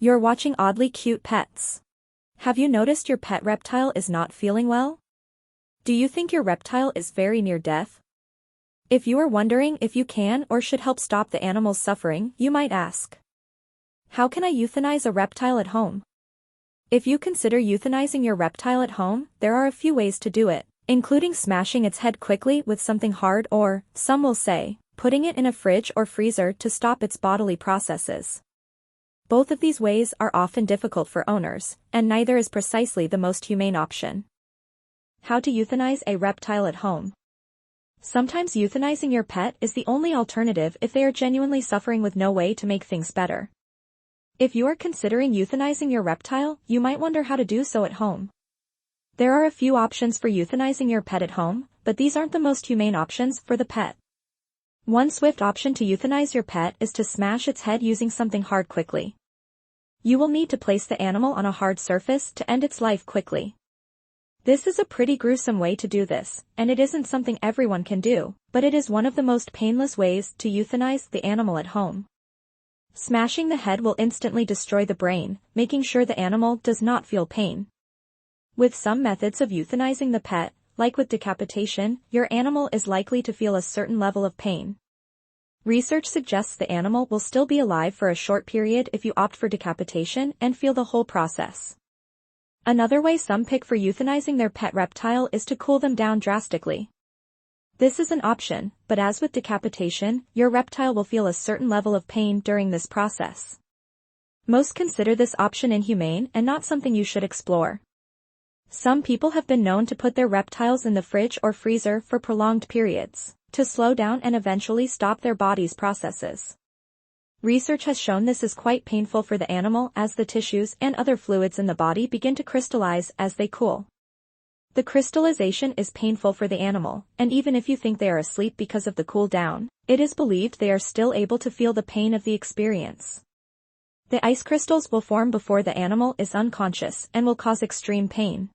You're watching oddly cute pets. Have you noticed your pet reptile is not feeling well? Do you think your reptile is very near death? If you are wondering if you can or should help stop the animal's suffering, you might ask, how can I euthanize a reptile at home? If you consider euthanizing your reptile at home, there are a few ways to do it, including smashing its head quickly with something hard or, some will say, putting it in a fridge or freezer to stop its bodily processes. Both of these ways are often difficult for owners, and neither is precisely the most humane option. How to euthanize a reptile at home. Sometimes euthanizing your pet is the only alternative if they are genuinely suffering with no way to make things better. If you are considering euthanizing your reptile, you might wonder how to do so at home. There are a few options for euthanizing your pet at home, but these aren't the most humane options for the pet. One swift option to euthanize your pet is to smash its head using something hard quickly. You will need to place the animal on a hard surface to end its life quickly. This is a pretty gruesome way to do this, and it isn't something everyone can do, but it is one of the most painless ways to euthanize the animal at home. Smashing the head will instantly destroy the brain, making sure the animal does not feel pain. With some methods of euthanizing the pet, like with decapitation, your animal is likely to feel a certain level of pain. Research suggests the animal will still be alive for a short period if you opt for decapitation and feel the whole process. Another way some pick for euthanizing their pet reptile is to cool them down drastically. This is an option, but as with decapitation, your reptile will feel a certain level of pain during this process. Most consider this option inhumane and not something you should explore. Some people have been known to put their reptiles in the fridge or freezer for prolonged periods, to slow down and eventually stop their body's processes. Research has shown this is quite painful for the animal as the tissues and other fluids in the body begin to crystallize as they cool. The crystallization is painful for the animal, and even if you think they are asleep because of the cool down, it is believed they are still able to feel the pain of the experience. The ice crystals will form before the animal is unconscious and will cause extreme pain.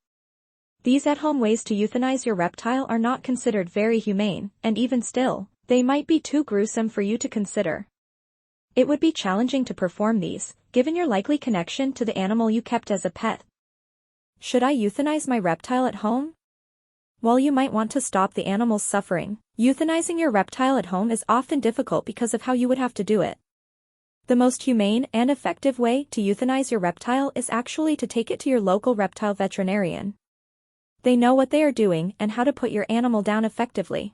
These at-home ways to euthanize your reptile are not considered very humane, and even still, they might be too gruesome for you to consider. It would be challenging to perform these, given your likely connection to the animal you kept as a pet. Should I euthanize my reptile at home? While you might want to stop the animal's suffering, euthanizing your reptile at home is often difficult because of how you would have to do it. The most humane and effective way to euthanize your reptile is actually to take it to your local reptile veterinarian. They know what they are doing and how to put your animal down effectively.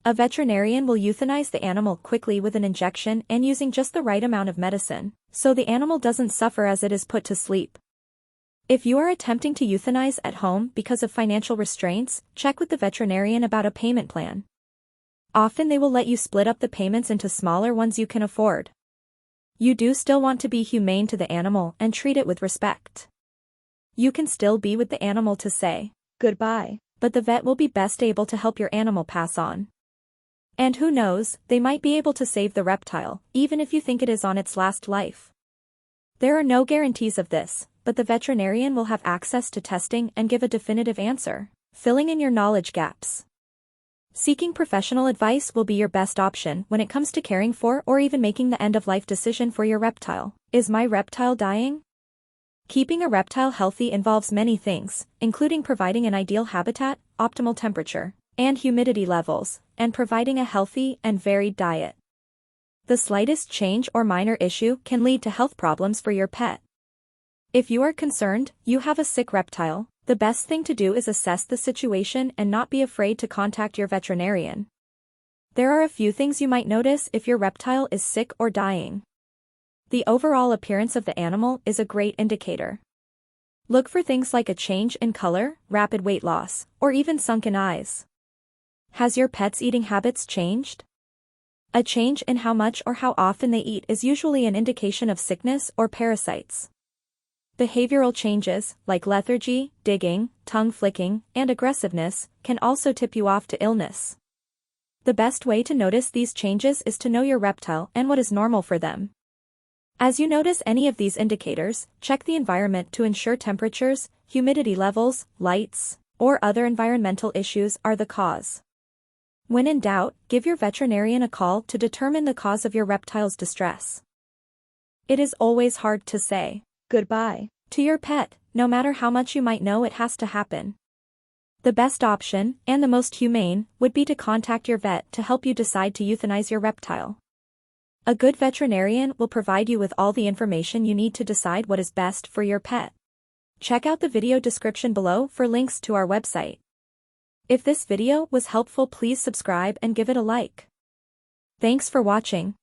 A veterinarian will euthanize the animal quickly with an injection and using just the right amount of medicine, so the animal doesn't suffer as it is put to sleep. If you are attempting to euthanize at home because of financial restraints, check with the veterinarian about a payment plan. Often they will let you split up the payments into smaller ones you can afford. You do still want to be humane to the animal and treat it with respect. You can still be with the animal to say goodbye, but the vet will be best able to help your animal pass on. And who knows, they might be able to save the reptile, even if you think it is on its last life. There are no guarantees of this, but the veterinarian will have access to testing and give a definitive answer, filling in your knowledge gaps. Seeking professional advice will be your best option when it comes to caring for or even making the end-of-life decision for your reptile. Is my reptile dying? Keeping a reptile healthy involves many things, including providing an ideal habitat, optimal temperature and humidity levels, and providing a healthy and varied diet. The slightest change or minor issue can lead to health problems for your pet. If you are concerned you have a sick reptile, the best thing to do is assess the situation and not be afraid to contact your veterinarian. There are a few things you might notice if your reptile is sick or dying. The overall appearance of the animal is a great indicator. Look for things like a change in color, rapid weight loss, or even sunken eyes. Has your pet's eating habits changed? A change in how much or how often they eat is usually an indication of sickness or parasites. Behavioral changes, like lethargy, digging, tongue flicking, and aggressiveness, can also tip you off to illness. The best way to notice these changes is to know your reptile and what is normal for them. As you notice any of these indicators, check the environment to ensure temperatures, humidity levels, lights, or other environmental issues are the cause. When in doubt, give your veterinarian a call to determine the cause of your reptile's distress. It is always hard to say goodbye to your pet, no matter how much you might know it has to happen. The best option, and the most humane, would be to contact your vet to help you decide to euthanize your reptile. A good veterinarian will provide you with all the information you need to decide what is best for your pet. Check out the video description below for links to our website. If this video was helpful, please subscribe and give it a like. Thanks for watching.